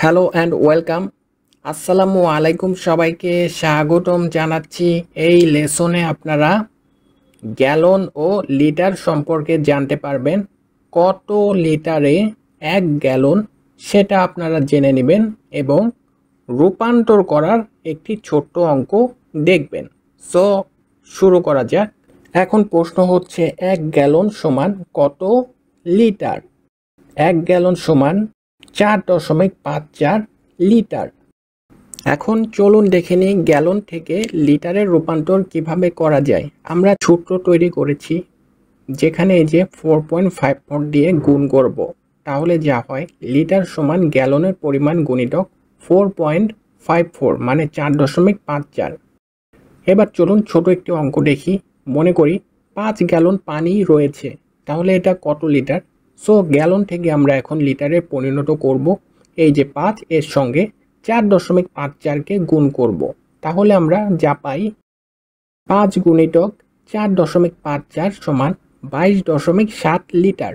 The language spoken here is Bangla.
Hello and welcome. আসসালামু আলাইকুম, সবাইকে স্বাগতম জানাচ্ছি। এই লেসনে আপনারা গ্যালন ও লিটার সম্পর্কে জানতে পারবেন। কত লিটারে 1 গ্যালন সেটা আপনারা জেনে নেবেন এবং রূপান্তর করার একটি ছোট্ট অঙ্ক দেখবেন। সো শুরু করা যাক। এখন প্রশ্ন হচ্ছে 1 গ্যালন সমান কত লিটার। 1 গ্যালন সমান 4.54 লিটার। এখন চলুন দেখে নিই গ্যালন থেকে লিটারে রূপান্তর কিভাবে করা যায়। আমরা সূত্র তৈরি করেছি, যেখানে এই যে 4.54 দিয়ে গুণ করব, তাহলে যা হয় লিটার সমান গ্যালনের পরিমাণ গুণিতক 4.54 মানে 4.54। এবার চলুন ছোট একটি অঙ্ক দেখি। মনে করি 5 গ্যালন পানি রয়েছে, তাহলে এটা কত লিটার। সো গ্যালন থেকে আমরা এখন লিটারে পরিণত করব। এই যে 5 এর সঙ্গে 4.54কে গুণ করব, তাহলে আমরা যা পাই 5 গুণিতক 4.54 সমান 22.7 লিটার।